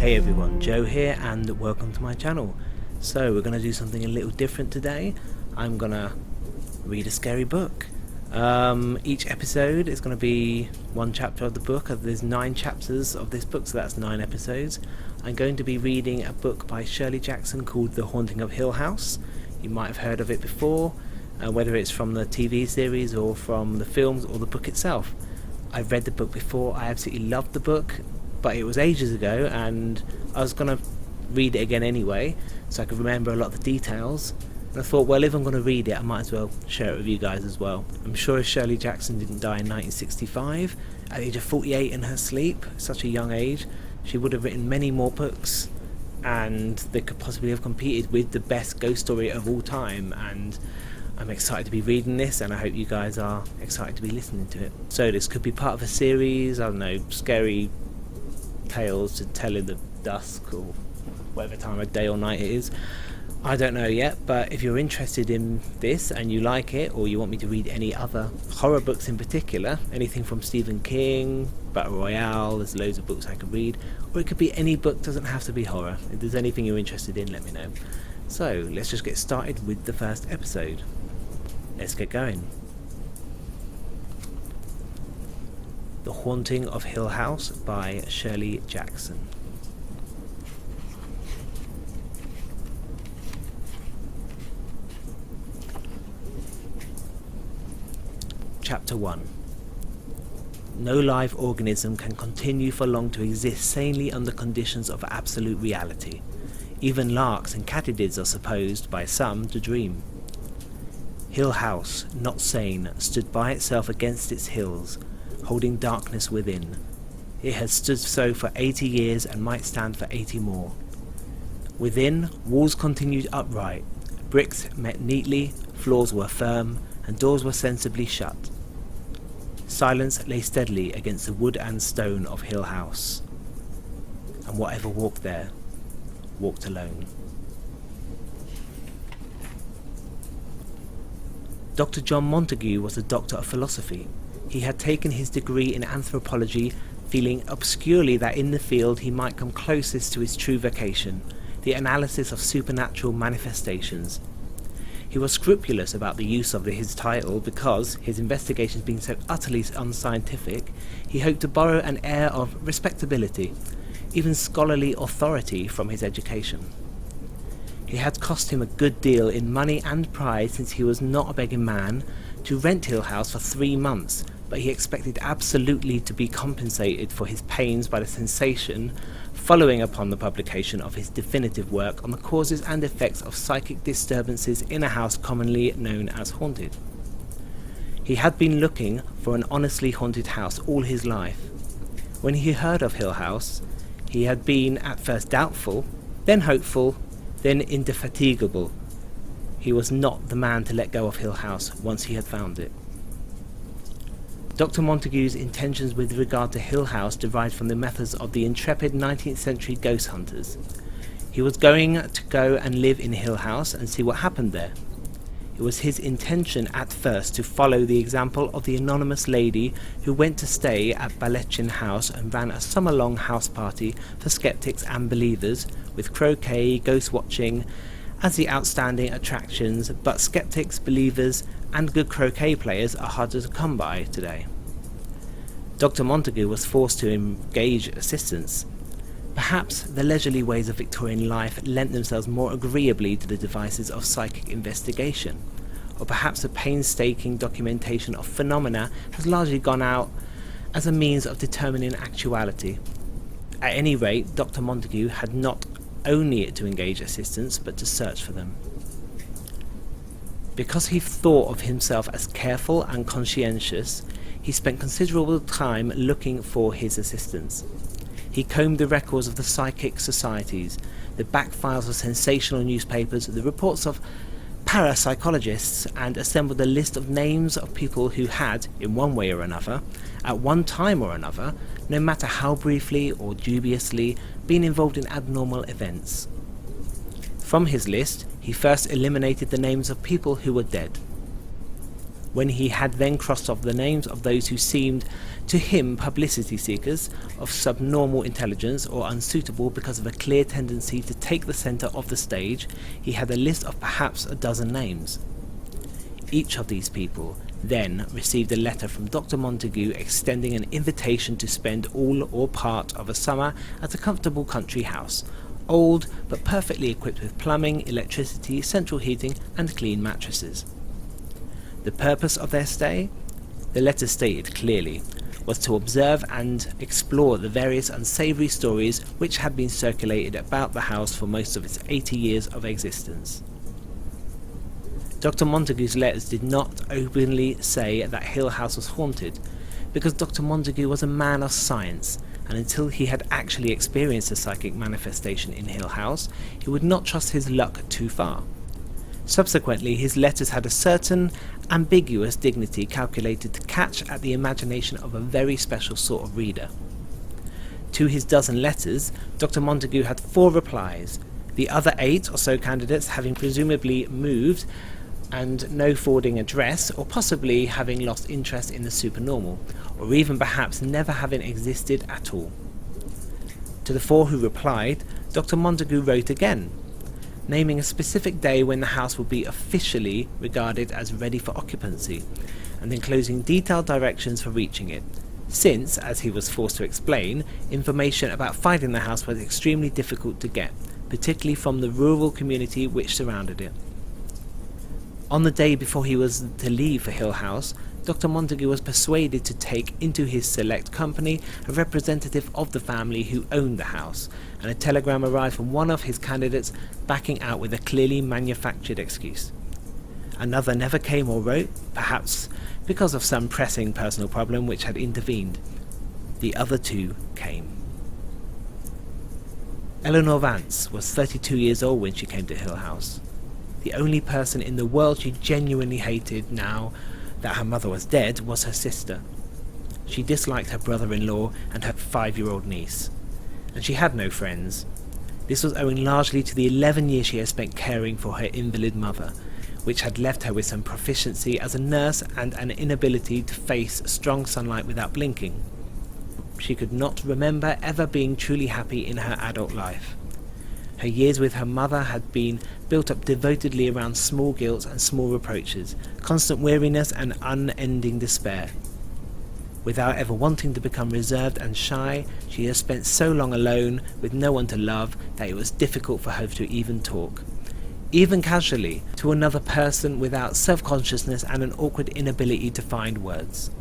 Hey everyone, Joe here and welcome to my channel. So we're going to do something a little different today. I'm going to read a scary book. Each episode is going to be one chapter of the book. There's 9 chapters of this book, so that's 9 episodes. I'm going to be reading a book by Shirley Jackson called The Haunting of Hill House. You might have heard of it before, whether it's from the TV series or from the films or the book itself. I've read the book before, I absolutely loved the book, but it was ages ago and I was going to read it again anyway so I could remember a lot of the details, and I thought, well, if I'm going to read it I might as well share it with you guys as well. I'm sure if Shirley Jackson didn't die in 1965 at the age of 48 in her sleep, such a young age, she would have written many more books and they could possibly have competed with the best ghost story of all time, and I'm excited to be reading this and I hope you guys are excited to be listening to it. So this could be part of a series, I don't know, scary tales to tell in the dusk or whatever time of day or night it is. I don't know yet, but if you're interested in this and you like it, or you want me to read any other horror books in particular, anything from Stephen King, Battle Royale, there's loads of books I could read, or it could be any book, doesn't have to be horror. If there's anything you're interested in, let me know. So let's just get started with the first episode. Let's get going. The Haunting of Hill House by Shirley Jackson. Chapter 1. No live organism can continue for long to exist sanely under conditions of absolute reality. Even larks and katydids are supposed, by some, to dream. Hill House, not sane, stood by itself against its hills, holding darkness within. It had stood so for 80 years and might stand for 80 more. Within, walls continued upright, bricks met neatly, floors were firm, and doors were sensibly shut. Silence lay steadily against the wood and stone of Hill House, and whatever walked there, walked alone. Dr. John Montague was a doctor of philosophy. He had taken his degree in anthropology, feeling obscurely that in the field he might come closest to his true vocation, the analysis of supernatural manifestations. He was scrupulous about the use of his title because, his investigations being so utterly unscientific, he hoped to borrow an air of respectability, even scholarly authority, from his education. It had cost him a good deal in money and pride, since he was not a begging man, to rent Hill House for 3 months, but he expected absolutely to be compensated for his pains by the sensation following upon the publication of his definitive work on the causes and effects of psychic disturbances in a house commonly known as haunted. He had been looking for an honestly haunted house all his life. When he heard of Hill House, he had been at first doubtful, then hopeful, then indefatigable. He was not the man to let go of Hill House once he had found it. Dr. Montague's intentions with regard to Hill House derived from the methods of the intrepid 19th century ghost hunters. He was going to go and live in Hill House and see what happened there. It was his intention at first to follow the example of the anonymous lady who went to stay at Ballechin House and ran a summer-long house party for skeptics and believers, with croquet, ghost watching as the outstanding attractions, but skeptics, believers, and good croquet players are harder to come by today. Dr. Montague was forced to engage assistants. Perhaps the leisurely ways of Victorian life lent themselves more agreeably to the devices of psychic investigation, or perhaps the painstaking documentation of phenomena has largely gone out as a means of determining actuality. At any rate, Dr. Montague had not only to engage assistants, but to search for them. Because he thought of himself as careful and conscientious, he spent considerable time looking for his assistants. He combed the records of the psychic societies, the back files of sensational newspapers, the reports of parapsychologists, and assembled a list of names of people who had, in one way or another, at one time or another, no matter how briefly or dubiously, been involved in abnormal events. From his list, he first eliminated the names of people who were dead. when he had then crossed off the names of those who seemed to him publicity seekers, of subnormal intelligence, or unsuitable because of a clear tendency to take the centre of the stage, he had a list of perhaps a dozen names. Each of these people then received a letter from Dr. Montagu extending an invitation to spend all or part of a summer at a comfortable country house, old but perfectly equipped with plumbing, electricity, central heating and clean mattresses. The purpose of their stay, the letter stated clearly, was to observe and explore the various unsavoury stories which had been circulated about the house for most of its 80 years of existence. Dr. Montagu's letters did not openly say that Hill House was haunted, because Dr. Montagu was a man of science, and until he had actually experienced a psychic manifestation in Hill House, he would not trust his luck too far. Subsequently, his letters had a certain ambiguous dignity calculated to catch at the imagination of a very special sort of reader. To his dozen letters, Dr. Montagu had 4 replies, the other 8 or so candidates having presumably moved and no forwarding address, or possibly having lost interest in the supernormal, or even perhaps never having existed at all. To the 4 who replied, Dr. Montagu wrote again, naming a specific day when the house would be officially regarded as ready for occupancy, and enclosing detailed directions for reaching it, since, as he was forced to explain, information about finding the house was extremely difficult to get, particularly from the rural community which surrounded it. On the day before he was to leave for Hill House, Dr. Montagu was persuaded to take into his select company a representative of the family who owned the house, and a telegram arrived from one of his candidates backing out with a clearly manufactured excuse. Another never came or wrote, perhaps because of some pressing personal problem which had intervened. The other 2 came. Eleanor Vance was 32 years old when she came to Hill House. The only person in the world she genuinely hated now that her mother was dead was her sister. She disliked her brother-in-law and her 5-year-old niece, and she had no friends. This was owing largely to the 11 years she had spent caring for her invalid mother, which had left her with some proficiency as a nurse and an inability to face strong sunlight without blinking. She could not remember ever being truly happy in her adult life. Her years with her mother had been built up devotedly around small guilt and small reproaches, constant weariness and unending despair. Without ever wanting to become reserved and shy, she had spent so long alone, with no one to love, that it was difficult for her to even talk, even casually, to another person without self-consciousness and an awkward inability to find words.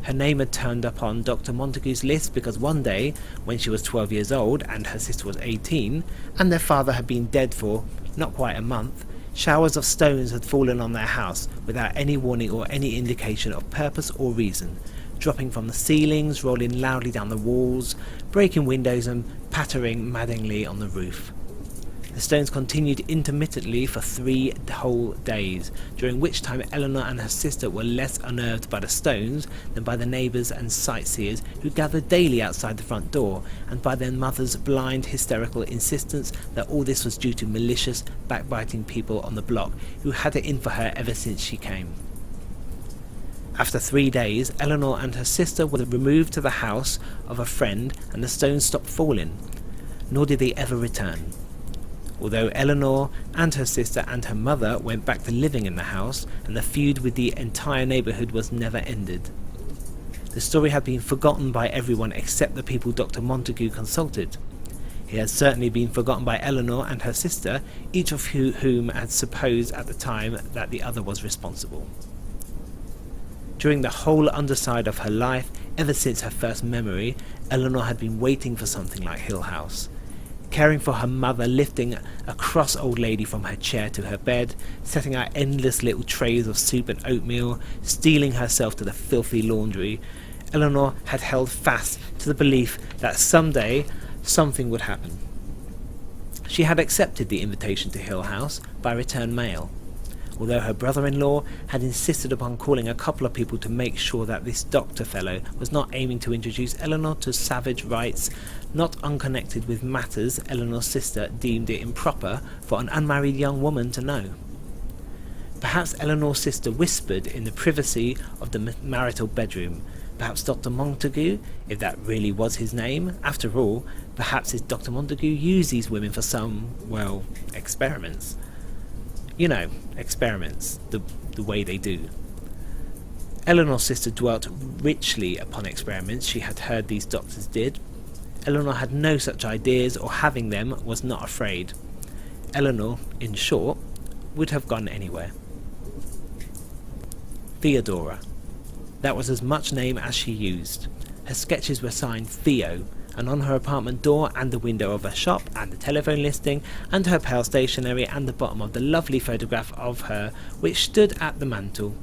Her name had turned up on Dr. Montagu's list because one day, when she was 12 years old and her sister was 18, and their father had been dead for not quite a month, showers of stones had fallen on their house without any warning or any indication of purpose or reason, dropping from the ceilings, rolling loudly down the walls, breaking windows and pattering maddeningly on the roof. The stones continued intermittently for 3 whole days, during which time Eleanor and her sister were less unnerved by the stones than by the neighbours and sightseers who gathered daily outside the front door, and by their mother's blind, hysterical insistence that all this was due to malicious, backbiting people on the block who had it in for her ever since she came. After 3 days, Eleanor and her sister were removed to the house of a friend, and the stones stopped falling, nor did they ever return. Although Eleanor and her sister and her mother went back to living in the house, and the feud with the entire neighbourhood was never ended. The story had been forgotten by everyone except the people Dr. Montagu consulted. It had certainly been forgotten by Eleanor and her sister, each of whom had supposed at the time that the other was responsible. During the whole underside of her life, ever since her first memory, Eleanor had been waiting for something like Hill House. Caring for her mother, lifting a cross old lady from her chair to her bed, setting out endless little trays of soup and oatmeal, steeling herself to the filthy laundry, Eleanor had held fast to the belief that someday something would happen. She had accepted the invitation to Hill House by return mail, although her brother-in-law had insisted upon calling a couple of people to make sure that this doctor fellow was not aiming to introduce Eleanor to savage rites not unconnected with matters Eleanor's sister deemed it improper for an unmarried young woman to know. Perhaps Eleanor's sister whispered in the privacy of the marital bedroom. Perhaps Dr. Montague, if that really was his name. After all, perhaps Dr. Montague used these women for some, well, experiments. You know, experiments, the way they do. Eleanor's sister dwelt richly upon experiments she had heard these doctors did. Eleanor had no such ideas, or having them was not afraid. Eleanor, in short, would have gone anywhere. Theodora. That was as much name as she used. Her sketches were signed Theo, and on her apartment door and the window of her shop and the telephone listing and her pale stationery and the bottom of the lovely photograph of her which stood at the mantel,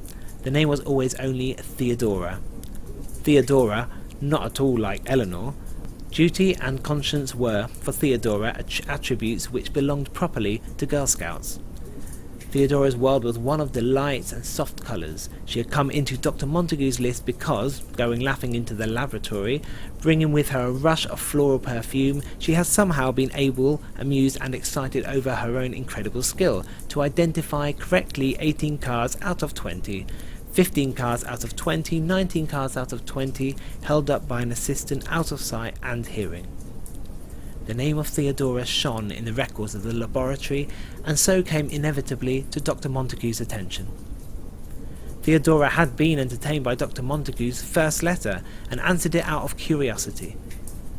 the name was always only Theodora. Theodora, not at all like Eleanor. Duty and conscience were, for Theodora, attributes which belonged properly to Girl Scouts. Theodora's world was one of delights and soft colours. She had come into Dr. Montague's list because, going laughing into the laboratory, bringing with her a rush of floral perfume, she had somehow been able, amused and excited over her own incredible skill, to identify correctly 18 cards out of 20, 15 cards out of 20, 19 cards out of 20, held up by an assistant out of sight and hearing. The name of Theodora shone in the records of the laboratory, and so came inevitably to Dr. Montague's attention. Theodora had been entertained by Dr. Montague's first letter, and answered it out of curiosity.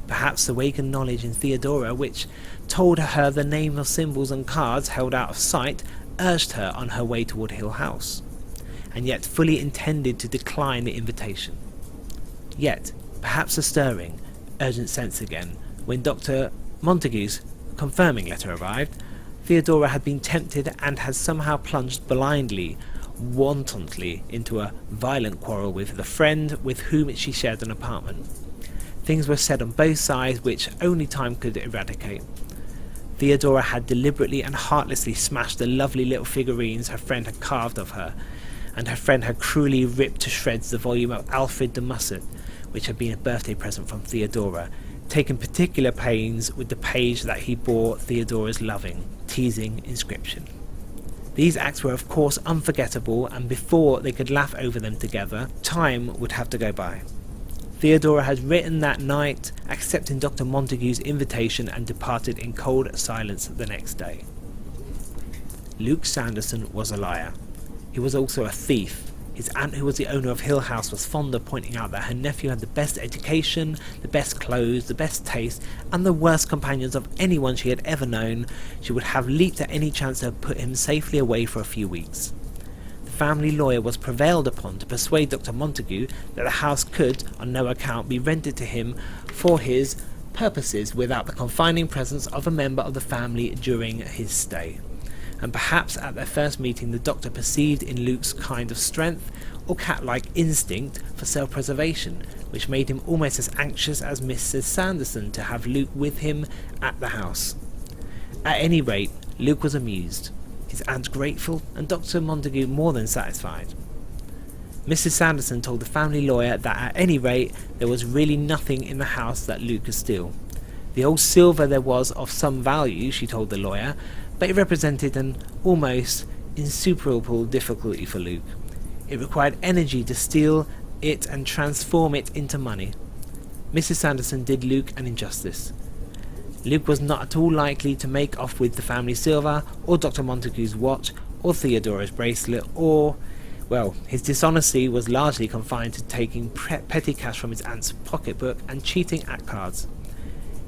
Perhaps the awakened knowledge in Theodora, which told her the name of symbols and cards held out of sight, urged her on her way toward Hill House, and yet fully intended to decline the invitation. Yet, perhaps a stirring, urgent sense again, when Dr. Montague's confirming letter arrived, Theodora had been tempted and had somehow plunged blindly, wantonly, into a violent quarrel with the friend with whom she shared an apartment. Things were said on both sides which only time could eradicate. Theodora had deliberately and heartlessly smashed the lovely little figurines her friend had carved of her, and her friend had cruelly ripped to shreds the volume of Alfred de Musset, which had been a birthday present from Theodora, taking particular pains with the page that he bore Theodora's loving, teasing inscription. These acts were of course unforgettable, and before they could laugh over them together, time would have to go by. Theodora had written that night, accepting Dr. Montague's invitation, and departed in cold silence the next day. Luke Sanderson was a liar. He was also a thief. His aunt, who was the owner of Hill House, was fond of pointing out that her nephew had the best education, the best clothes, the best taste, and the worst companions of anyone she had ever known. She would have leaped at any chance to put him safely away for a few weeks. The family lawyer was prevailed upon to persuade Dr. Montague that the house could, on no account, be rented to him for his purposes without the confining presence of a member of the family during his stay. And perhaps at their first meeting the doctor perceived in Luke's kind of strength or cat-like instinct for self-preservation, which made him almost as anxious as Mrs. Sanderson to have Luke with him at the house. At any rate, Luke was amused, his aunt grateful, and Dr. Montague more than satisfied. Mrs. Sanderson told the family lawyer that at any rate there was really nothing in the house that Luke could steal. The old silver there was of some value, she told the lawyer, but it represented an almost insuperable difficulty for Luke. It required energy to steal it and transform it into money. Mrs. Sanderson did Luke an injustice. Luke was not at all likely to make off with the family silver, or Dr. Montague's watch, or Theodora's bracelet, or, well, his dishonesty was largely confined to taking petty cash from his aunt's pocketbook and cheating at cards.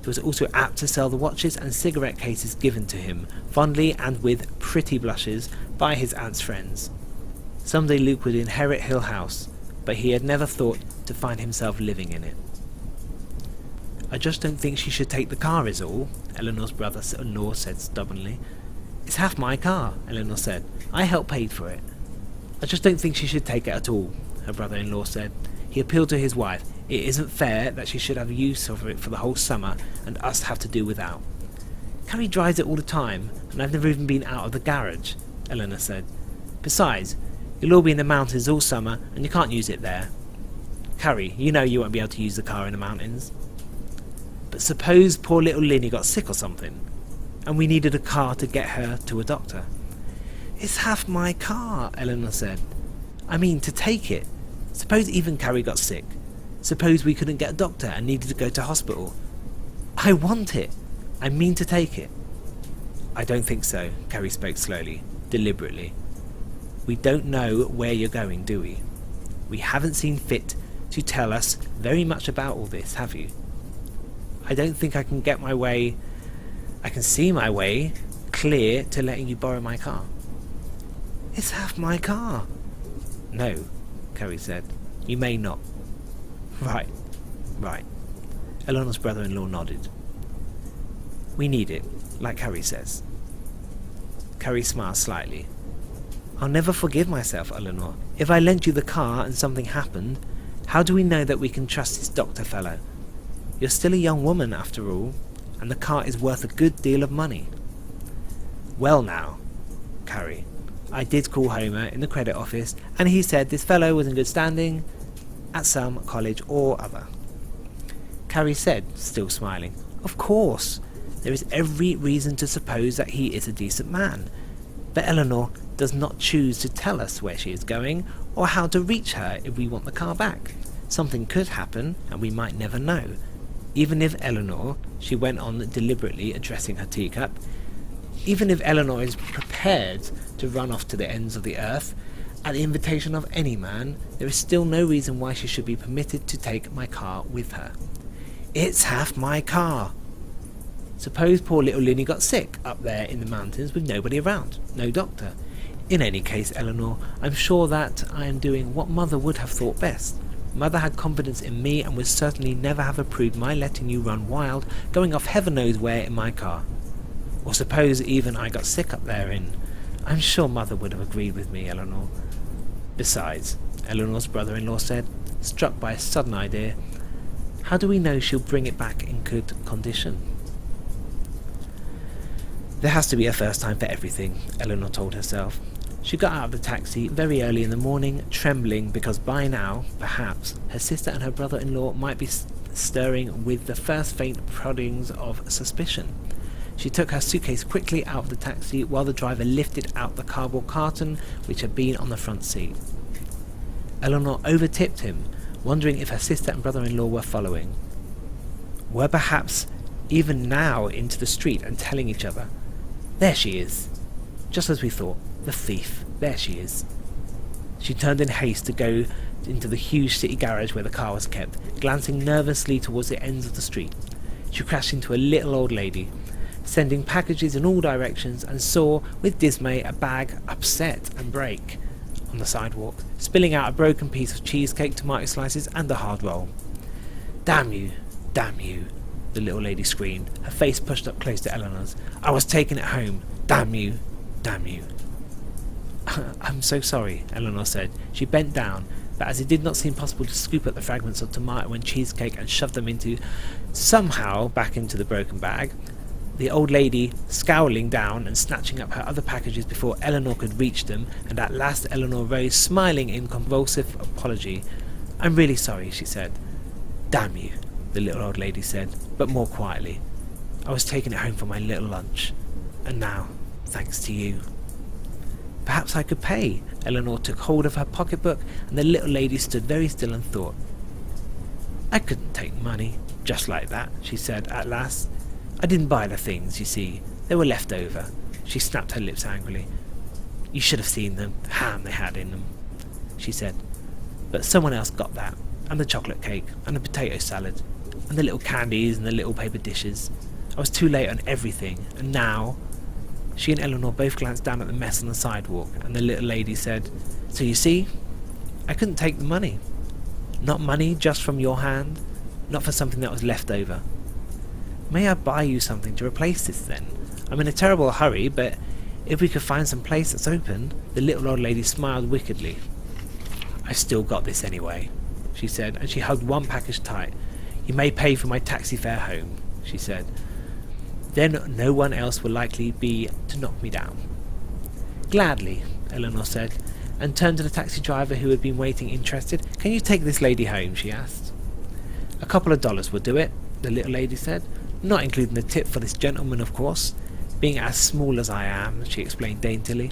He was also apt to sell the watches and cigarette cases given to him, fondly and with pretty blushes, by his aunt's friends. Someday Luke would inherit Hill House, but he had never thought to find himself living in it. "I just don't think she should take the car is all," Eleanor's brother-in-law said stubbornly. "It's half my car," Eleanor said. "I helped pay for it." "I just don't think she should take it at all," her brother-in-law said. He appealed to his wife. "It isn't fair that she should have use of it for the whole summer and us have to do without." "Carrie drives it all the time, and I've never even been out of the garage," Eleanor said. "Besides, you'll all be in the mountains all summer and you can't use it there. Carrie, you know you won't be able to use the car in the mountains." "But suppose poor little Linny got sick or something, and we needed a car to get her to a doctor." It's half my car, Eleanor said. I mean, to take it. Suppose even Carrie got sick. Suppose we couldn't get a doctor and needed to go to hospital. I want it. I mean to take it. I don't think so, Carrie spoke slowly, deliberately. We don't know where you're going, do we? We haven't seen fit to tell us very much about all this, have you? I don't think I can see my way clear to letting you borrow my car. It's half my car. No, Carrie said. You may not. Right. Eleanor's brother-in-law nodded. We need it, like Carrie says. Carrie smiled slightly. I'll never forgive myself, Eleanor. If I lent you the car and something happened, how do we know that we can trust this doctor fellow? You're still a young woman, after all, and the car is worth a good deal of money. Well now, Carrie, I did call Homer in the credit office, and he said this fellow was in good standing at some college or other. Carrie said, still smiling, Of course, there is every reason to suppose that he is a decent man, but Eleanor does not choose to tell us where she is going or how to reach her if we want the car back. Something could happen, and we might never know. Even if Eleanor, she went on deliberately addressing her teacup, even if Eleanor is prepared to run off to the ends of the earth, at the invitation of any man, there is still no reason why she should be permitted to take my car with her. It's half my car. Suppose poor little Linny got sick up there in the mountains with nobody around, no doctor. In any case, Eleanor, I'm sure that I am doing what Mother would have thought best. Mother had confidence in me and would certainly never have approved my letting you run wild, going off heaven knows where in my car. Or suppose even I got sick up there I'm sure Mother would have agreed with me, Eleanor. Besides, Eleanor's brother-in-law said, struck by a sudden idea, how do we know she'll bring it back in good condition? There has to be a first time for everything, Eleanor told herself. She got out of the taxi very early in the morning, trembling because by now, perhaps, her sister and her brother-in-law might be stirring with the first faint proddings of suspicion. She took her suitcase quickly out of the taxi while the driver lifted out the cardboard carton which had been on the front seat. Eleanor overtipped him, wondering if her sister and brother-in-law were following. Were perhaps even now into the street and telling each other, There she is. Just as we thought. The thief. There she is. She turned in haste to go into the huge city garage where the car was kept, glancing nervously towards the ends of the street. She crashed into a little old lady, sending packages in all directions, and saw, with dismay, a bag upset and break on the sidewalk, spilling out a broken piece of cheesecake, tomato slices, and a hard roll. Damn you, the little lady screamed, her face pushed up close to Eleanor's. I was taking it home. Damn you. I'm so sorry, Eleanor said. She bent down, but as it did not seem possible to scoop up the fragments of tomato and cheesecake and shove them somehow back into the broken bag, the old lady scowling down and snatching up her other packages before Eleanor could reach them, and at last Eleanor rose, smiling in convulsive apology. I'm really sorry, she said. Damn you, the little old lady said, but more quietly. I was taking it home for my little lunch, and now, thanks to you. Perhaps I could pay. Eleanor took hold of her pocketbook, and the little lady stood very still and thought. I couldn't take money, just like that, she said at last. I didn't buy the things, you see. They were left over. She snapped her lips angrily. You should have seen them, the ham they had in them, she said. But someone else got that, and the chocolate cake, and the potato salad, and the little candies and the little paper dishes. I was too late on everything, and now... She and Eleanor both glanced down at the mess on the sidewalk, and the little lady said, So you see, I couldn't take the money. Not money just from your hand, not for something that was left over. May I buy you something to replace this then? I'm in a terrible hurry, but if we could find some place that's open... The little old lady smiled wickedly. I've still got this anyway, she said, and she hugged one package tight. You may pay for my taxi fare home, she said. Then no one else will likely be to knock me down. Gladly, Eleanor said, and turned to the taxi driver who had been waiting interested. Can you take this lady home, she asked. A couple of dollars will do it, the little lady said, not including the tip for this gentleman, of course. Being as small as I am, she explained daintily.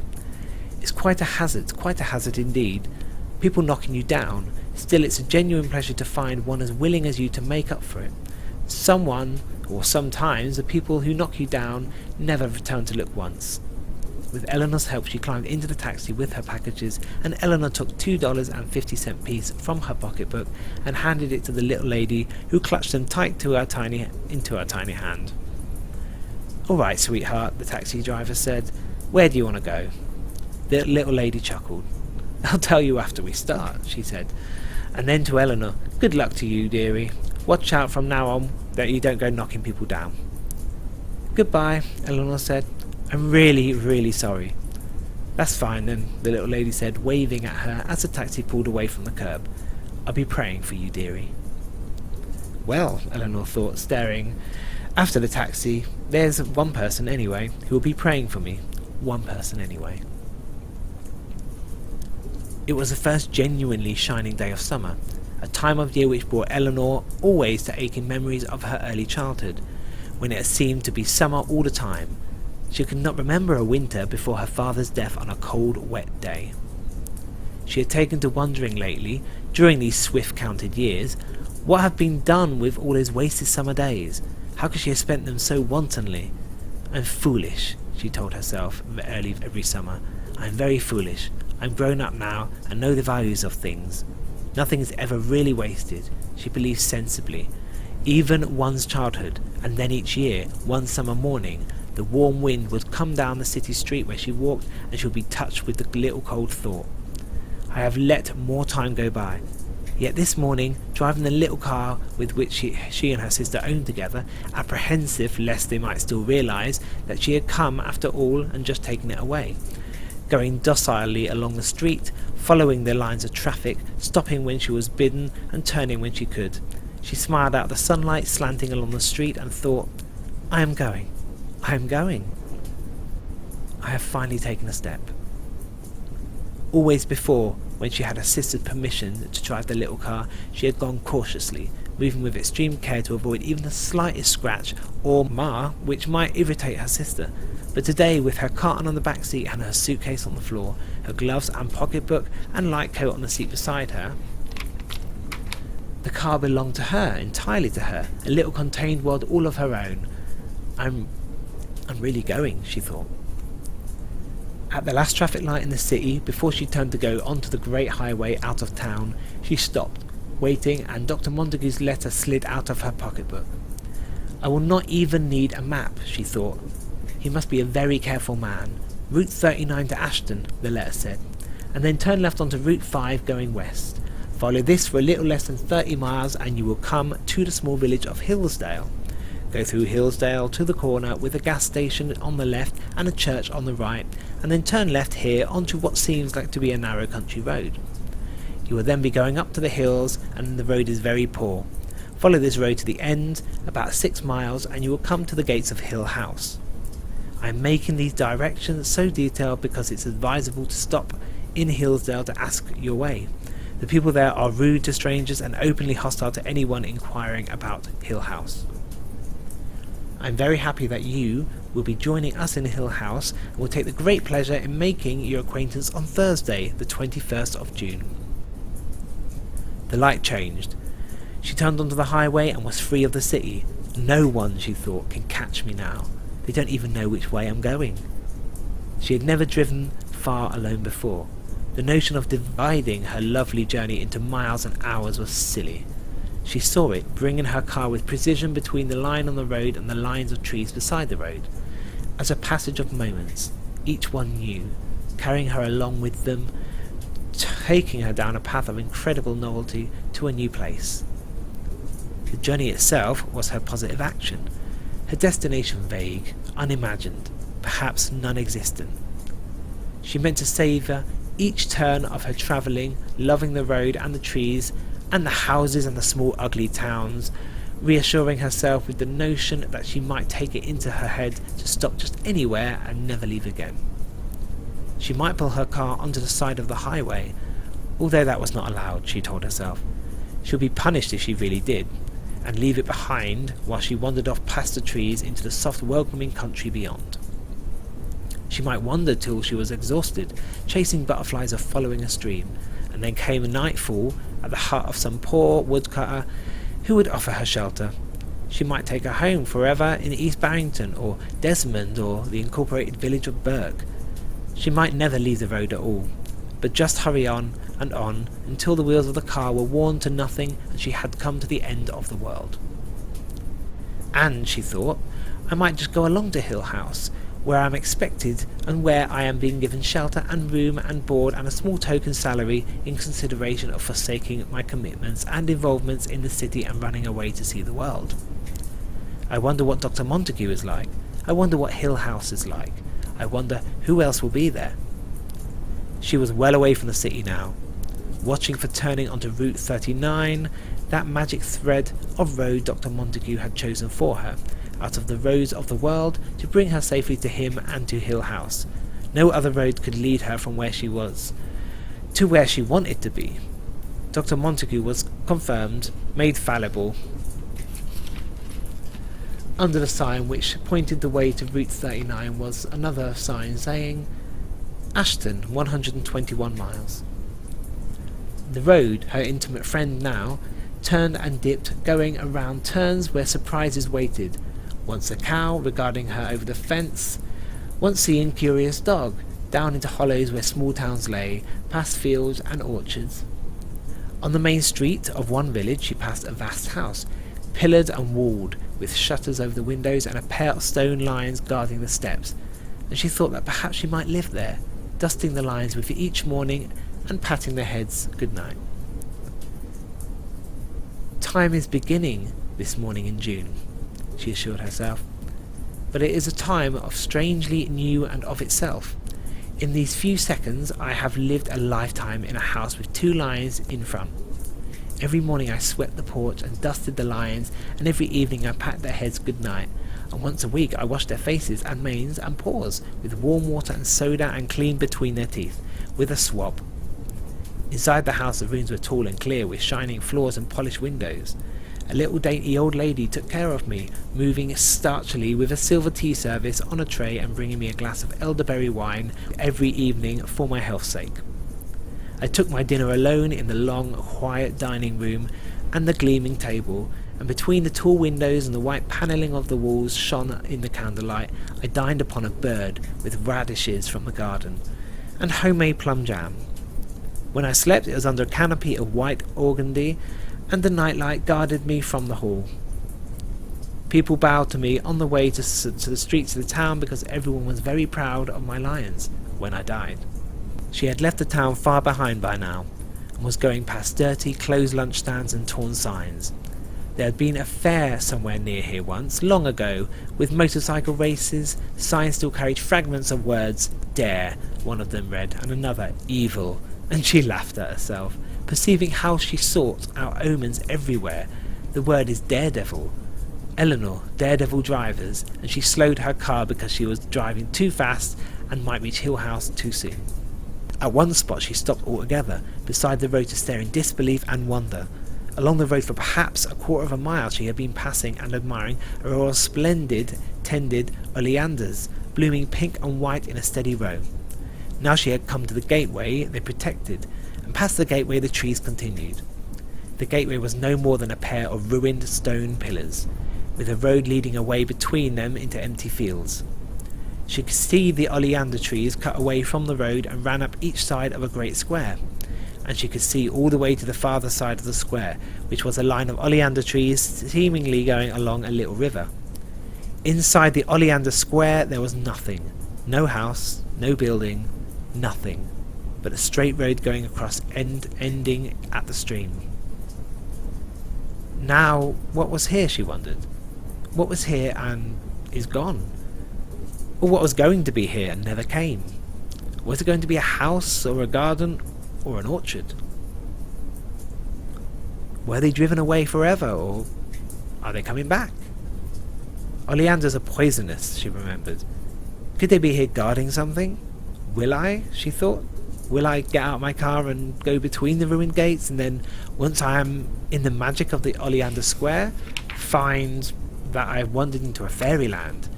It's quite a hazard indeed. People knocking you down. Still, it's a genuine pleasure to find one as willing as you to make up for it. Someone, or sometimes, the people who knock you down never return to look once. With Eleanor's help, she climbed into the taxi with her packages, and Eleanor took $2.50 piece from her pocketbook and handed it to the little lady, who clutched them tight into her tiny hand. "All right, sweetheart," the taxi driver said. "Where do you want to go?" The little lady chuckled. "I'll tell you after we start," she said. And then to Eleanor, "Good luck to you, dearie. Watch out from now on that you don't go knocking people down." "Goodbye," Eleanor said. "I'm really, really sorry." "That's fine then," the little lady said, waving at her as the taxi pulled away from the curb. "I'll be praying for you, dearie." Well, Eleanor thought, staring after the taxi, there's one person anyway who will be praying for me. One person anyway. It was the first genuinely shining day of summer, a time of year which brought Eleanor always to aching memories of her early childhood, when it seemed to be summer all the time. She could not remember a winter before her father's death on a cold, wet day. She had taken to wondering lately, during these swift-counted years, what had been done with all those wasted summer days. How could she have spent them so wantonly? "I'm foolish," she told herself early every summer. "I'm very foolish. I'm grown up now and know the values of things. Nothing is ever really wasted," she believed sensibly. Even one's childhood, and then each year, one summer morning, the warm wind would come down the city street where she walked, and she would be touched with the little cold thought, "I have let more time go by." Yet this morning, driving the little car with which she and her sister owned together, apprehensive lest they might still realise that she had come after all and just taken it away, going docilely along the street, following the lines of traffic, stopping when she was bidden and turning when she could. She smiled out the sunlight slanting along the street and thought, I am going. I have finally taken a step. Always before, when she had her sister's permission to drive the little car, she had gone cautiously, moving with extreme care to avoid even the slightest scratch or mar which might irritate her sister. But today, with her carton on the back seat and her suitcase on the floor, her gloves and pocketbook and light coat on the seat beside her, the car belonged to her, entirely to her, a little contained world all of her own. I'm really going, she thought. At the last traffic light in the city, before she turned to go onto the great highway out of town, she stopped, waiting, and Dr. Montague's letter slid out of her pocketbook. I will not even need a map, she thought. He must be a very careful man. Route 39 to Ashton, the letter said, and then turn left onto Route 5 going west. Follow this for a little less than 30 miles and you will come to the small village of Hillsdale. Go through Hillsdale to the corner with a gas station on the left and a church on the right, and then turn left here onto what seems like to be a narrow country road. You will then be going up to the hills and the road is very poor. Follow this road to the end, about 6 miles, and you will come to the gates of Hill House. I am making these directions so detailed because it's advisable to stop in Hillsdale to ask your way. The people there are rude to strangers and openly hostile to anyone inquiring about Hill House. I am very happy that you will be joining us in Hill House and will take the great pleasure in making your acquaintance on Thursday, the 21st of June. The light changed. She turned onto the highway and was free of the city. No one, she thought, can catch me now. They don't even know which way I'm going. She had never driven far alone before. The notion of dividing her lovely journey into miles and hours was silly. She saw it, bringing her car with precision between the line on the road and the lines of trees beside the road. As a passage of moments, each one new, carrying her along with them, taking her down a path of incredible novelty to a new place. The journey itself was her positive action, her destination vague, unimagined, perhaps non-existent. She meant to savour each turn of her travelling, loving the road and the trees and the houses and the small ugly towns, reassuring herself with the notion that she might take it into her head to stop just anywhere and never leave again. She might pull her car onto the side of the highway, although that was not allowed, she told herself. She would be punished if she really did, and leave it behind while she wandered off past the trees into the soft welcoming country beyond. She might wander till she was exhausted, chasing butterflies or following a stream, and then came a nightfall at the hut of some poor woodcutter who would offer her shelter. She might take her home forever in East Barrington or Desmond or the incorporated village of Burke. She might never leave the road at all, but just hurry on until the wheels of the car were worn to nothing and she had come to the end of the world. And, she thought, I might just go along to Hill House, where I am expected and where I am being given shelter and room and board and a small token salary in consideration of forsaking my commitments and involvements in the city and running away to see the world. I wonder what Dr. Montague is like. I wonder what Hill House is like. I wonder who else will be there. She was well away from the city now, watching for turning onto Route 39, that magic thread of road Dr. Montague had chosen for her, out of the roads of the world, to bring her safely to him and to Hill House. No other road could lead her from where she was to where she wanted to be. Dr. Montague was confirmed, made fallible, under the sign which pointed the way to Route 39 was another sign saying, Ashton, 121 miles. The road, her intimate friend now, turned and dipped, going around turns where surprises waited. Once a cow regarding her over the fence, once seeing curious dog, down into hollows where small towns lay, past fields and orchards. On the main street of one village she passed a vast house, pillared and walled, with shutters over the windows and a pair of stone lions guarding the steps, and she thought that perhaps she might live there, dusting the lions with each morning and patting their heads good night. Time is beginning this morning in June, she assured herself, but it is a time of strangely new and of itself. In these few seconds I have lived a lifetime in a house with 2 lions in front. Every morning I swept the porch and dusted the lions, and every evening I patted their heads good night, and once a week I washed their faces and manes and paws with warm water and soda and cleaned between their teeth with a swab. Inside the house the rooms were tall and clear, with shining floors and polished windows. A little dainty old lady took care of me, moving starchily with a silver tea service on a tray and bringing me a glass of elderberry wine every evening for my health's sake. I took my dinner alone in the long, quiet dining room and the gleaming table, and between the tall windows and the white panelling of the walls shone in the candlelight, I dined upon a bird with radishes from the garden, and homemade plum jam. When I slept it was under a canopy of white organdy, and the nightlight guarded me from the hall. People bowed to me on the way to the streets of the town because everyone was very proud of my lions when I died. She had left the town far behind by now, and was going past dirty, closed lunch stands and torn signs. There had been a fair somewhere near here once, long ago, with motorcycle races. Signs still carried fragments of words. Dare, one of them read, and another, evil, and she laughed at herself, perceiving how she sought out omens everywhere. The word is daredevil. Eleanor, daredevil drivers, and she slowed her car because she was driving too fast and might reach Hill House too soon. At one spot she stopped altogether, beside the road, to stare in disbelief and wonder. Along the road for perhaps a quarter of a mile she had been passing and admiring a row of splendid tended oleanders, blooming pink and white in a steady row. Now she had come to the gateway they protected, and past the gateway the trees continued. The gateway was no more than a pair of ruined stone pillars, with a road leading away between them into empty fields. She could see the oleander trees cut away from the road and ran up each side of a great square, and she could see all the way to the farther side of the square, which was a line of oleander trees seemingly going along a little river. Inside the oleander square there was nothing, no house, no building, nothing, but a straight road going across ending at the stream. Now, what was here, she wondered? What was here and is gone? Or what was going to be here and never came? Was it going to be a house or a garden or an orchard? Were they driven away forever, or are they coming back? Oleanders are poisonous, she remembered. Could they be here guarding something? Will I, she thought? Will I get out my car and go between the ruined gates, and then, once I am in the magic of the Oleander Square, find that I have wandered into a fairyland,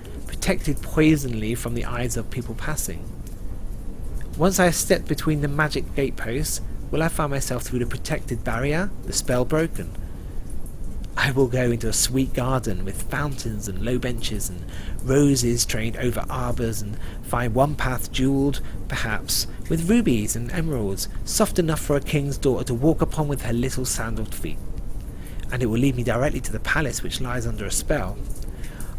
protected poisonally from the eyes of people passing. Once I have stepped between the magic gateposts, will I find myself through the protected barrier, the spell broken? I will go into a sweet garden with fountains and low benches and roses trained over arbours, and find one path jewelled, perhaps, with rubies and emeralds, soft enough for a king's daughter to walk upon with her little sandalled feet. And it will lead me directly to the palace which lies under a spell.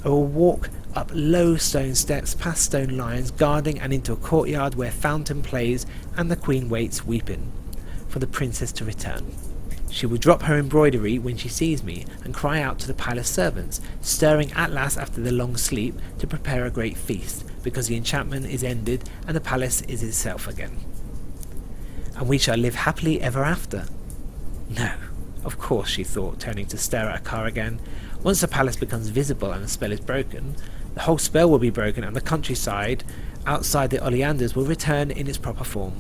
I will walk up low stone steps, past stone lions guarding, and into a courtyard where fountain plays and the queen waits weeping for the princess to return. She will drop her embroidery when she sees me and cry out to the palace servants, stirring at last after their long sleep to prepare a great feast, because the enchantment is ended and the palace is itself again. And we shall live happily ever after. No, of course, she thought, turning to stare at her car again. Once the palace becomes visible and the spell is broken, the whole spell will be broken, and the countryside outside the oleanders will return in its proper form,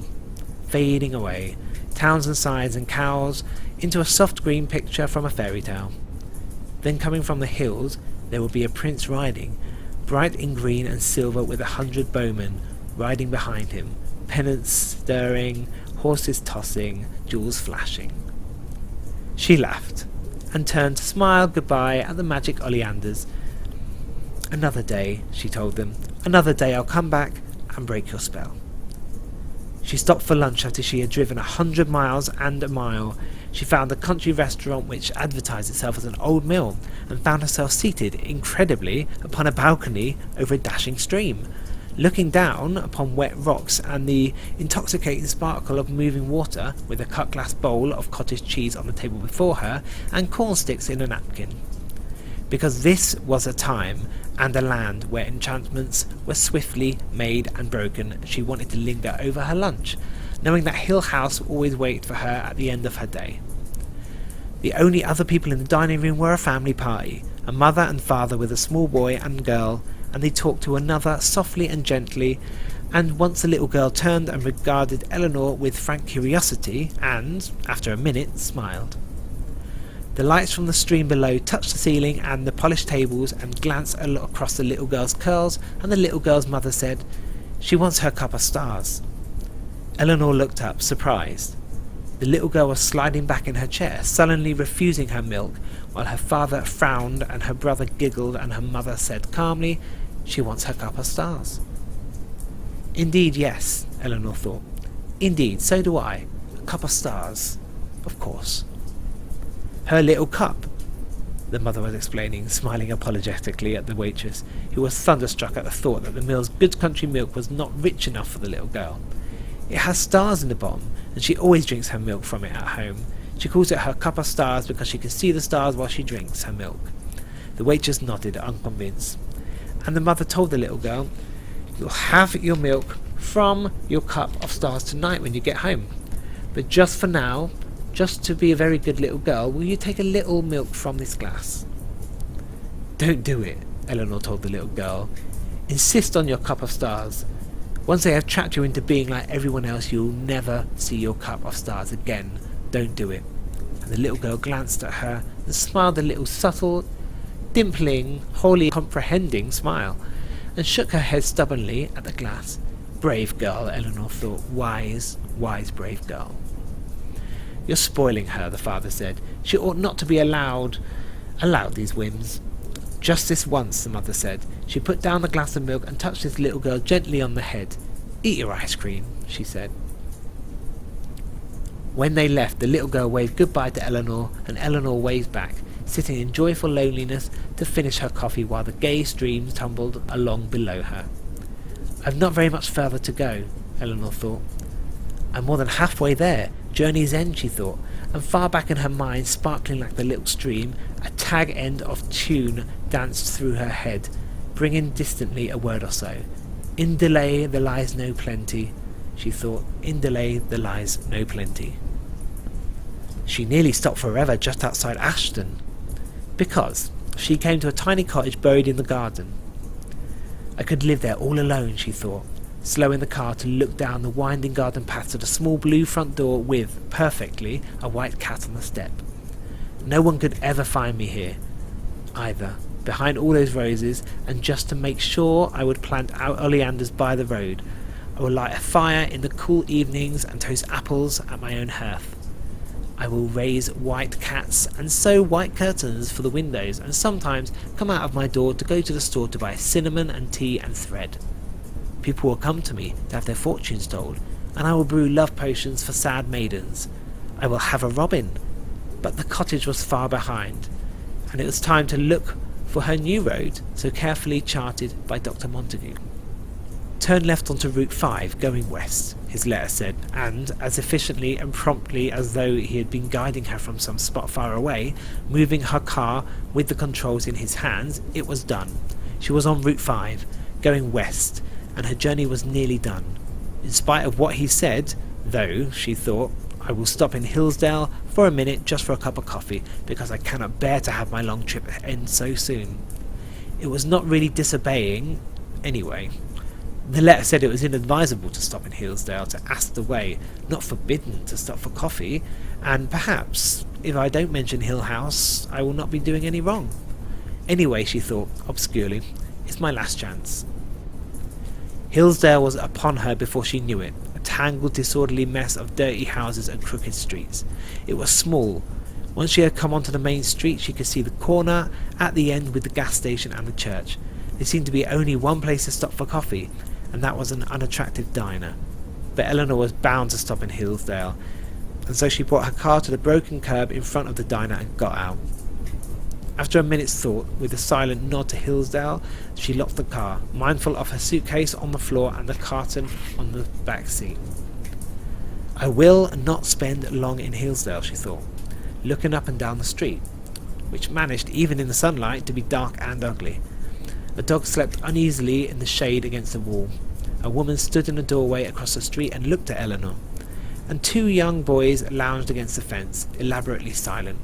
fading away, towns and signs and cows, into a soft green picture from a fairy tale. Then coming from the hills there will be a prince riding, bright in green and silver, with 100 bowmen riding behind him, pennants stirring, horses tossing, jewels flashing. She laughed, and turned to smile goodbye at the magic oleanders. Another day, she told them, another day I'll come back and break your spell. She stopped for lunch after she had driven 100 miles and a mile. She found a country restaurant which advertised itself as an old mill, and found herself seated, incredibly, upon a balcony over a dashing stream, looking down upon wet rocks and the intoxicating sparkle of moving water, with a cut-glass bowl of cottage cheese on the table before her and corn sticks in a napkin. Because this was a time and a land where enchantments were swiftly made and broken, she wanted to linger over her lunch, knowing that Hill House would always wait for her at the end of her day. The only other people in the dining room were a family party, a mother and father with a small boy and girl, and they talked to another softly and gently, and once the little girl turned and regarded Eleanor with frank curiosity and, after a minute, smiled. The lights from the stream below touched the ceiling and the polished tables and glanced across the little girl's curls, and the little girl's mother said, "She wants her cup of stars." Eleanor looked up, surprised. The little girl was sliding back in her chair, sullenly refusing her milk, while her father frowned and her brother giggled, and her mother said calmly, "She wants her cup of stars." Indeed, yes, Eleanor thought. Indeed, so do I. A cup of stars. Of course. Her little cup, the mother was explaining, smiling apologetically at the waitress, who was thunderstruck at the thought that the mill's good country milk was not rich enough for the little girl. It has stars in the bottom, and she always drinks her milk from it at home. She calls it her cup of stars because she can see the stars while she drinks her milk. The waitress nodded, unconvinced. And the mother told the little girl, "You'll have your milk from your cup of stars tonight when you get home. But just for now, just to be a very good little girl, will you take a little milk from this glass?" "Don't do it," Eleanor told the little girl. "Insist on your cup of stars. Once they have trapped you into being like everyone else, you'll never see your cup of stars again. Don't do it." And the little girl glanced at her and smiled a little subtle, dimpling, wholly comprehending smile, and shook her head stubbornly at the glass. Brave girl, Eleanor thought. Wise, wise, brave girl. "You're spoiling her," the father said. "She ought not to be allowed these whims." "Just this once," the mother said. She put down the glass of milk and touched this little girl gently on the head. "Eat your ice cream," she said. When they left, the little girl waved goodbye to Eleanor, and Eleanor waved back, sitting in joyful loneliness to finish her coffee while the gay streams tumbled along below her. "I've not very much further to go," Eleanor thought. "I'm more than halfway there. Journey's end," she thought, and far back in her mind, sparkling like the little stream, a tag end of tune danced through her head, bringing distantly a word or so. "In delay there lies no plenty," she thought. "In delay there lies no plenty." She nearly stopped forever just outside Ashton, because she came to a tiny cottage buried in the garden. I could live there all alone, she thought, slowing the car to look down the winding garden path to the small blue front door with, perfectly, a white cat on the step. No one could ever find me here, either. behind all those roses, and just to make sure I would plant out oleanders by the road. I will light a fire in the cool evenings and toast apples at my own hearth. I will raise white cats and sew white curtains for the windows, and sometimes come out of my door to go to the store to buy cinnamon and tea and thread. People will come to me to have their fortunes told, and I will brew love potions for sad maidens. I will have a robin. But the cottage was far behind, and it was time to look for her new road, so carefully charted by Dr. Montague. Turn left onto Route 5, going west, his letter said, and, as efficiently and promptly as though he had been guiding her from some spot far away, moving her car with the controls in his hands, it was done. She was on Route 5, going west, and her journey was nearly done. In spite of what he said, though, she thought, I will stop in Hillsdale for a minute just for a cup of coffee, because I cannot bear to have my long trip end so soon. It was not really disobeying, anyway. The letter said it was inadvisable to stop in Hillsdale to ask the way, not forbidden to stop for coffee, and perhaps, if I don't mention Hill House, I will not be doing any wrong. Anyway, she thought, obscurely, it's my last chance. Hillsdale was upon her before she knew it, a tangled, disorderly mess of dirty houses and crooked streets. It was small. Once she had come onto the main street, she could see the corner at the end with the gas station and the church. There seemed to be only one place to stop for coffee, and that was an unattractive diner. But Eleanor was bound to stop in Hillsdale, and so she brought her car to the broken curb in front of the diner and got out. After a minute's thought, with a silent nod to Hillsdale, she locked the car, mindful of her suitcase on the floor and the carton on the back seat. I will not spend long in Hillsdale, she thought, looking up and down the street, which managed, even in the sunlight, to be dark and ugly. A dog slept uneasily in the shade against the wall. A woman stood in a doorway across the street and looked at Eleanor, and two young boys lounged against the fence, elaborately silent.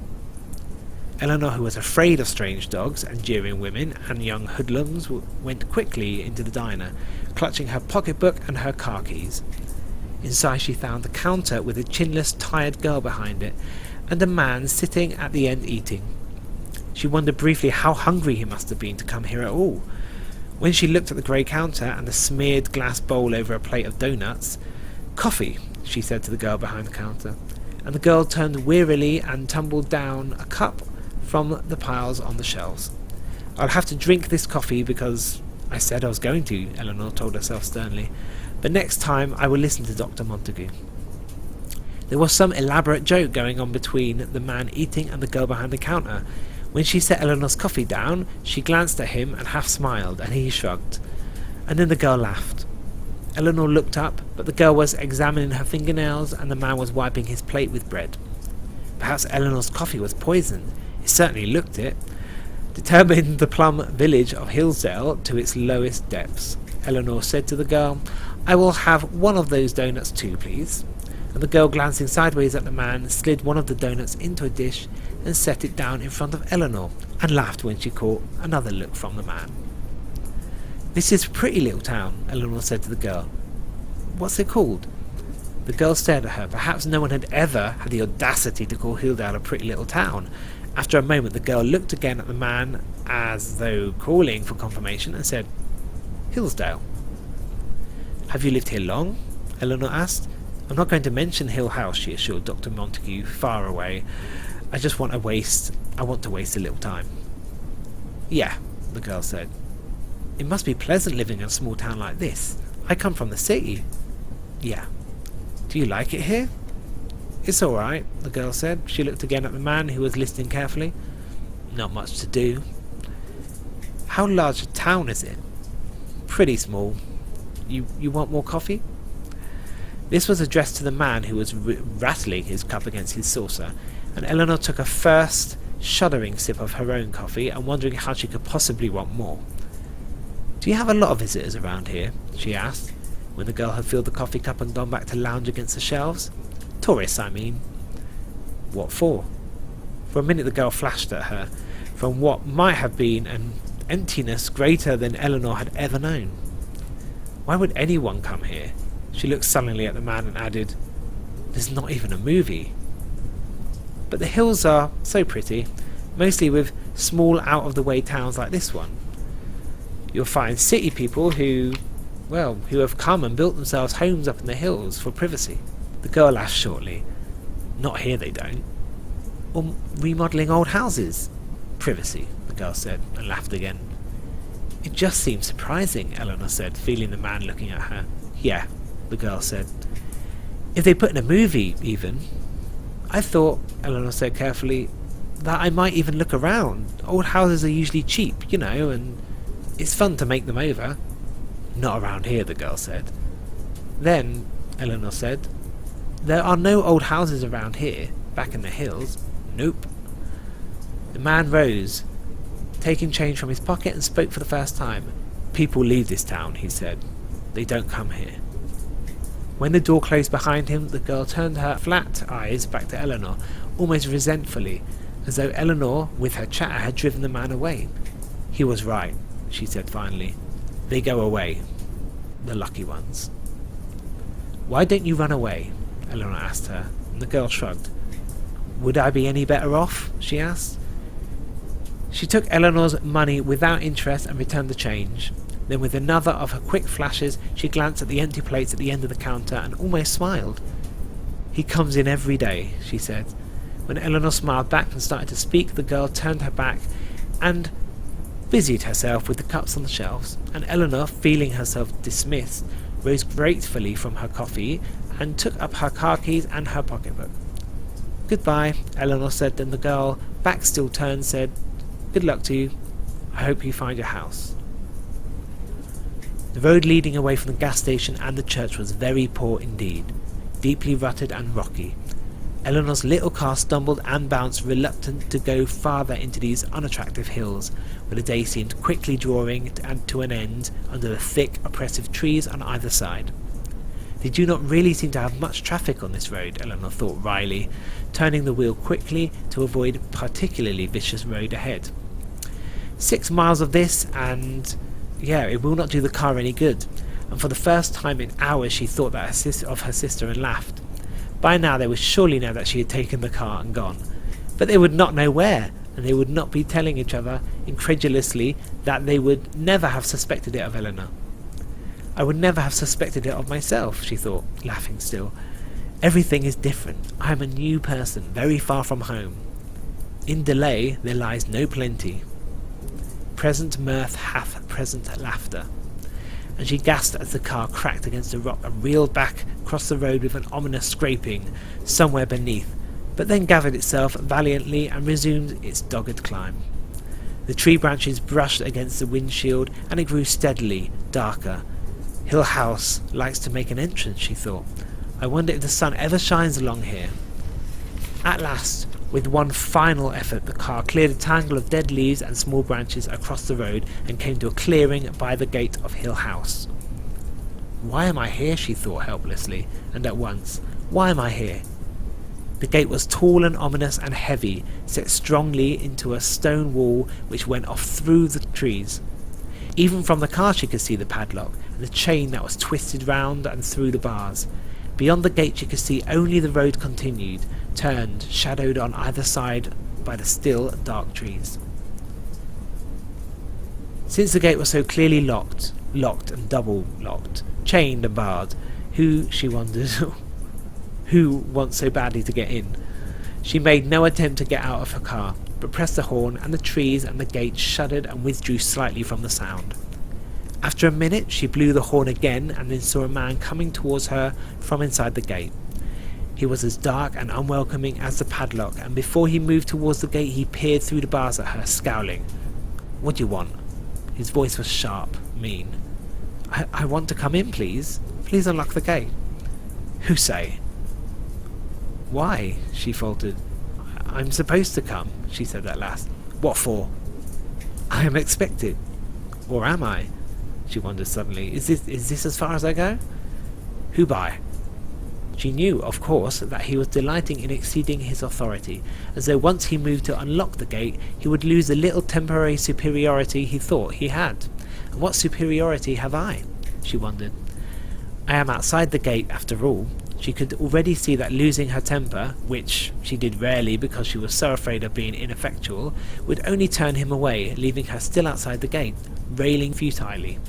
Eleanor, who was afraid of strange dogs and jeering women and young hoodlums, went quickly into the diner, clutching her pocketbook and her car keys. Inside she found the counter with a chinless, tired girl behind it, and a man sitting at the end eating. She wondered briefly how hungry he must have been to come here at all. When she looked at the grey counter and the smeared glass bowl over a plate of doughnuts, "Coffee," she said to the girl behind the counter, and the girl turned wearily and tumbled down a cup from the piles on the shelves. "I'll have to drink this coffee because I said I was going to," Eleanor told herself sternly, "but next time I will listen to Dr. Montague." There was some elaborate joke going on between the man eating and the girl behind the counter. When she set Eleanor's coffee down, she glanced at him and half smiled, and he shrugged. And then the girl laughed. Eleanor looked up, but the girl was examining her fingernails and the man was wiping his plate with bread. Perhaps Eleanor's coffee was poisoned. It certainly looked it. Determined the plum village of Hillsdale to its lowest depths, Eleanor said to the girl, "I will have one of those doughnuts too, please." And the girl, glancing sideways at the man, slid one of the doughnuts into a dish and set it down in front of Eleanor, and laughed when she caught another look from the man. "This is a pretty little town," Eleanor said to the girl. "What's it called?" The girl stared at her. Perhaps no one had ever had the audacity to call Hillsdale a pretty little town. After a moment the girl looked again at the man as though calling for confirmation and said, "Hillsdale." "Have you lived here long?" Eleanor asked. "I'm not going to mention Hill House," she assured Dr. Montague, far away. I want to waste a little time." "Yeah," the girl said. "It must be pleasant living in a small town like this. I come from the city." "Yeah." "Do you like it here?" "It's all right," the girl said. She looked again at the man, who was listening carefully. "Not much to do." "How large a town is it?" "Pretty small. You want more coffee?" This was addressed to the man, who was rattling his cup against his saucer, and Eleanor took a first shuddering sip of her own coffee, and wondering how she could possibly want more. "Do you have a lot of visitors around here?" she asked, when the girl had filled the coffee cup and gone back to lounge against the shelves. "Tourists, I mean." "What for?" For a minute the girl flashed at her, from what might have been an emptiness greater than Eleanor had ever known. "Why would anyone come here?" She looked sullenly at the man and added, "There's not even a movie." "But the hills are so pretty, mostly with small out-of-the-way towns like this one. You'll find city people who have come and built themselves homes up in the hills for privacy. The girl laughed shortly. Not here they don't. Or remodelling old houses. Privacy, the girl said, and laughed again. It just seems surprising, Eleanor said, feeling the man looking at her. Yeah, the girl said. If they put in a movie, even. I thought, Eleanor said carefully, that I might even look around. Old houses are usually cheap, and it's fun to make them over. Not around here, the girl said. Then, Eleanor said, there are no old houses around here, back in the hills. Nope. The man rose, taking change from his pocket, and spoke for the first time. People leave this town, he said. They don't come here. When the door closed behind him, the girl turned her flat eyes back to Eleanor, almost resentfully, as though Eleanor, with her chatter, had driven the man away. He was right, she said finally. They go away. The lucky ones. Why don't you run away? Eleanor asked her, and the girl shrugged. Would I be any better off? She asked. She took Eleanor's money without interest and returned the change. Then with another of her quick flashes, she glanced at the empty plates at the end of the counter and almost smiled. He comes in every day, she said. When Eleanor smiled back and started to speak, the girl turned her back and busied herself with the cups on the shelves, and Eleanor, feeling herself dismissed, rose gratefully from her coffee and took up her car keys and her pocketbook. Goodbye, Eleanor said, then the girl, back still turned, said, Good luck to you. I hope you find your house. The road leading away from the gas station and the church was very poor indeed, deeply rutted and rocky. Eleanor's little car stumbled and bounced, reluctant to go farther into these unattractive hills, where the day seemed quickly drawing to an end under the thick, oppressive trees on either side. They do not really seem to have much traffic on this road, Eleanor thought wryly, turning the wheel quickly to avoid a particularly vicious road ahead. 6 miles of this, and it will not do the car any good, and for the first time in hours she thought of her sister and laughed. By now they would surely know that she had taken the car and gone, but they would not know where, and they would not be telling each other incredulously that they would never have suspected it of Eleanor. I would never have suspected it of myself, she thought, laughing still. Everything is different. I am a new person, very far from home. In delay there lies no plenty. Present mirth hath present laughter. And she gasped as the car cracked against a rock and reeled back across the road with an ominous scraping somewhere beneath, but then gathered itself valiantly and resumed its dogged climb. The tree branches brushed against the windshield, and it grew steadily darker. Hill House likes to make an entrance, she thought. I wonder if the sun ever shines along here. At last, with one final effort, the car cleared a tangle of dead leaves and small branches across the road and came to a clearing by the gate of Hill House. Why am I here? She thought helplessly, and at once, why am I here? The gate was tall and ominous and heavy, set strongly into a stone wall which went off through the trees. Even from the car she could see the padlock and the chain that was twisted round and through the bars. Beyond the gate she could see only the road continued, turned, shadowed on either side by the still dark trees. Since the gate was so clearly locked and double locked, chained and barred, who, she wondered, who wants so badly to get in? She made no attempt to get out of her car, but pressed the horn, and the trees and the gate shuddered and withdrew slightly from the sound. After a minute she blew the horn again, and then saw a man coming towards her from inside the gate. He was as dark and unwelcoming as the padlock, and before he moved towards the gate he peered through the bars at her, scowling. What do you want? His voice was sharp, mean. I want to come in, please. Please unlock the gate. Who say? Why? She faltered. I'm supposed to come, she said at last. What for? I am expected. Or am I? She wondered suddenly. Is this as far as I go? Who by? She knew, of course, that he was delighting in exceeding his authority, as though once he moved to unlock the gate, he would lose the little temporary superiority he thought he had. And what superiority have I? She wondered. I am outside the gate, after all. She could already see that losing her temper, which she did rarely because she was so afraid of being ineffectual, would only turn him away, leaving her still outside the gate, railing futilely.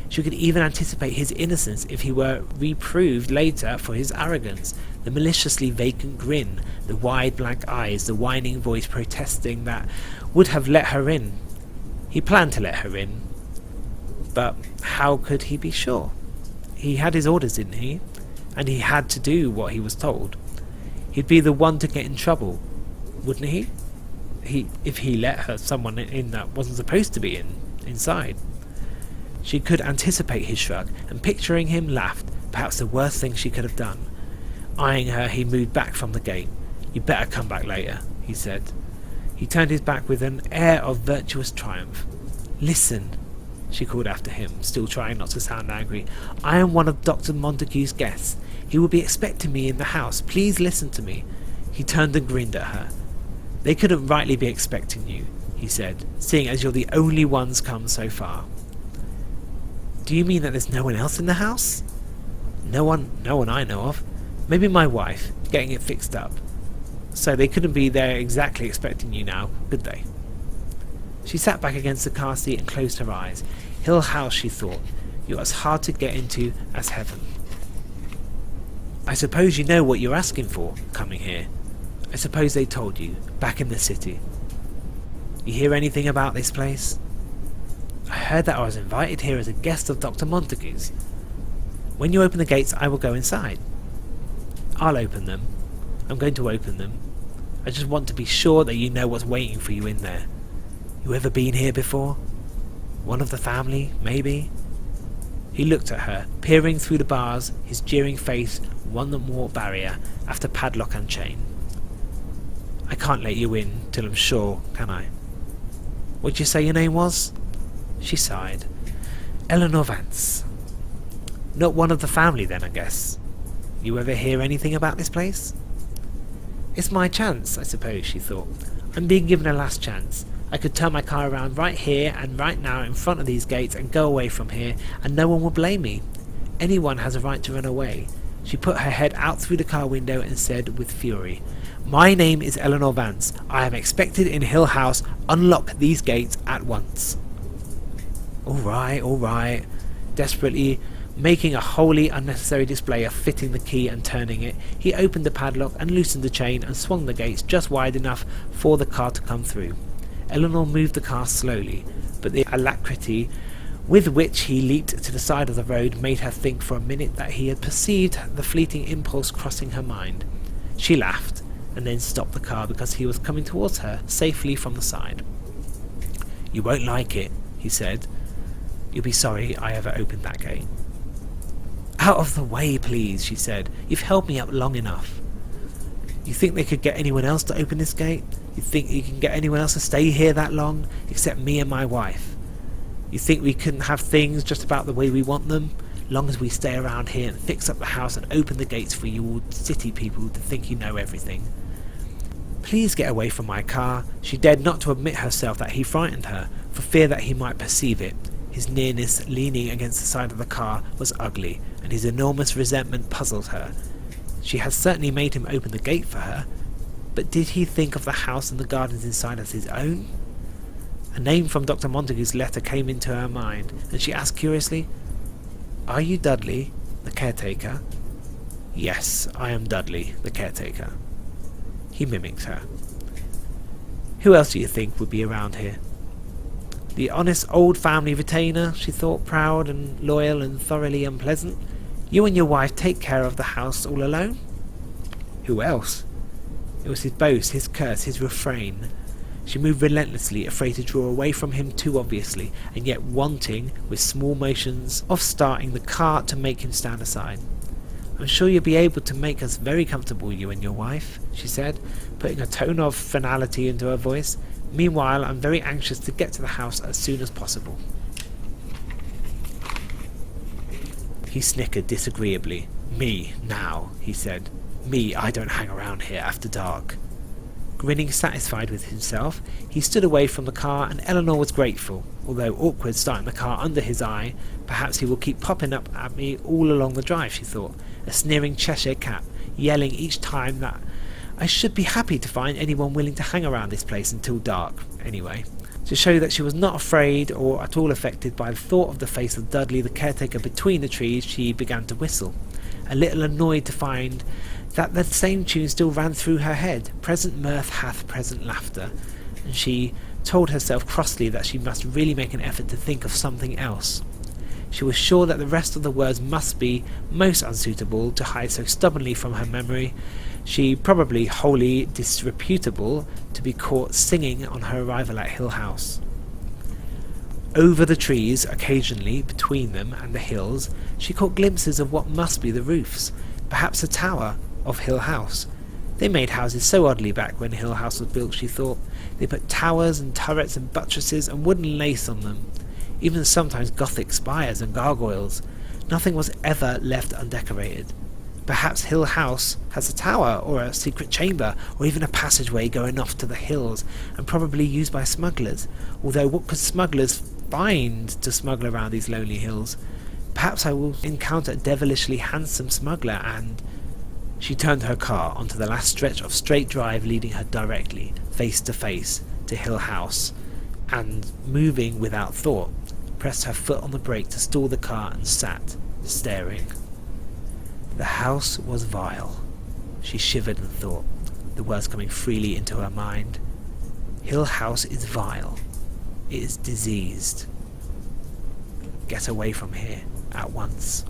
She could even anticipate his innocence if he were reproved later for his arrogance, the maliciously vacant grin, the wide blank eyes, the whining voice protesting that would have let her in. He planned to let her in, but how could he be sure? He had his orders, didn't he? And he had to do what he was told. He'd be the one to get in trouble, wouldn't he? If he let someone in that wasn't supposed to be inside. She could anticipate his shrug, and picturing him, laughed, perhaps the worst thing she could have done. Eyeing her, he moved back from the gate. "You better come back later," he said. He turned his back with an air of virtuous triumph. "Listen," she called after him, still trying not to sound angry. "I am one of Dr. Montague's guests. He will be expecting me in the house. Please listen to me." He turned and grinned at her. "They couldn't rightly be expecting you," he said, "seeing as you're the only ones come so far." "Do you mean that there's no one else in the house?" No one I know of. Maybe my wife, getting it fixed up. So they couldn't be there exactly expecting you now, could they?" She sat back against the car seat and closed her eyes. Hill House, she thought. You're as hard to get into as heaven. "I suppose you know what you're asking for, coming here. I suppose they told you, back in the city. You hear anything about this place?" "I heard that I was invited here as a guest of Dr. Montague's. When you open the gates, I will go inside." "I'll open them. I'm going to open them. I just want to be sure that you know what's waiting for you in there. You ever been here before? One of the family, maybe?" He looked at her, peering through the bars, his jeering face one more barrier after padlock and chain. "I can't let you in till I'm sure, can I? What'd you say your name was?" She sighed. "Eleanor Vance." "Not one of the family then, I guess. You ever hear anything about this place?" "It's my chance, I suppose," she thought. "I'm being given a last chance. I could turn my car around right here and right now in front of these gates and go away from here, and no one will blame me. Anyone has a right to run away." She put her head out through the car window and said with fury, "My name is Eleanor Vance. I am expected in Hill House. Unlock these gates at once." All right. Desperately making a wholly unnecessary display of fitting the key and turning it, he opened the padlock and loosened the chain and swung the gates just wide enough for the car to come through. Eleanor moved the car slowly, but the alacrity with which he leaped to the side of the road made her think for a minute that he had perceived the fleeting impulse crossing her mind. She laughed, and then stopped the car because he was coming towards her safely from the side. "You won't like it," he said. "You'll be sorry I ever opened that gate." "Out of the way, please," she said. "You've held me up long enough." "You think they could get anyone else to open this gate? You think you can get anyone else to stay here that long, except me and my wife? You think we couldn't have things just about the way we want them, long as we stay around here and fix up the house and open the gates for you all city people to think you know everything?" "Please get away from my car." She dared not to admit herself that he frightened her, for fear that he might perceive it. His nearness, leaning against the side of the car, was ugly, and his enormous resentment puzzled her. She had certainly made him open the gate for her, but did he think of the house and the gardens inside as his own? A name from Dr. Montague's letter came into her mind, and she asked curiously, "Are you Dudley, the caretaker?" "Yes, I am Dudley, the caretaker." He mimicked her. "Who else do you think would be around here?" "The honest old family retainer," she thought, "proud and loyal and thoroughly unpleasant. You and your wife take care of the house all alone?" Who else? It was his boast, his curse, his refrain. She moved relentlessly, afraid to draw away from him too obviously, and yet wanting, with small motions of starting the car, to make him stand aside. "I'm sure you'll be able to make us very comfortable, you and your wife," she said, putting a tone of finality into her voice. "Meanwhile, I'm very anxious to get to the house as soon as possible." He snickered disagreeably. "Me, now," he said. "Me, I don't hang around here after dark." Grinning satisfied with himself, he stood away from the car, and Eleanor was grateful, although awkward starting the car under his eye. Perhaps he will keep popping up at me all along the drive, she thought. a sneering Cheshire cat, yelling each time that I should be happy to find anyone willing to hang around this place until dark, anyway. To show that she was not afraid or at all affected by the thought of the face of Dudley the caretaker between the trees, she began to whistle, a little annoyed to find that the same tune still ran through her head, present mirth hath present laughter, and she told herself crossly that she must really make an effort to think of something else. She was sure that the rest of the words must be most unsuitable to hide so stubbornly from her memory, she probably wholly disreputable to be caught singing on her arrival at Hill House. Over the trees, occasionally, between them and the hills, she caught glimpses of what must be the roofs, perhaps a tower, of Hill House. They made houses so oddly back when Hill House was built, she thought. They put towers and turrets and buttresses and wooden lace on them, even sometimes Gothic spires and gargoyles. Nothing was ever left undecorated. Perhaps Hill House has a tower, or a secret chamber, or even a passageway going off to the hills, and probably used by smugglers, although what could smugglers find to smuggle around these lonely hills? Perhaps I will encounter a devilishly handsome smuggler, and... She turned her car onto the last stretch of straight drive leading her directly, face to face, to Hill House, and, moving without thought, pressed her foot on the brake to stall the car and sat, staring. The house was vile. She shivered and thought, the words coming freely into her mind. Hill House is vile. It is diseased. Get away from here, at once.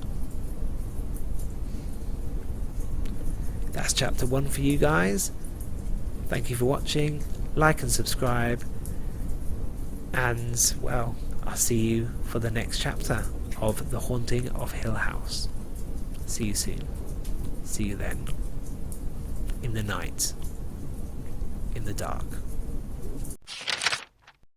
That's chapter 1 for you guys. Thank you for watching. Like and subscribe. And, well, I'll see you for the next chapter of The Haunting of Hill House. See you soon. See you then. In the night. In the dark.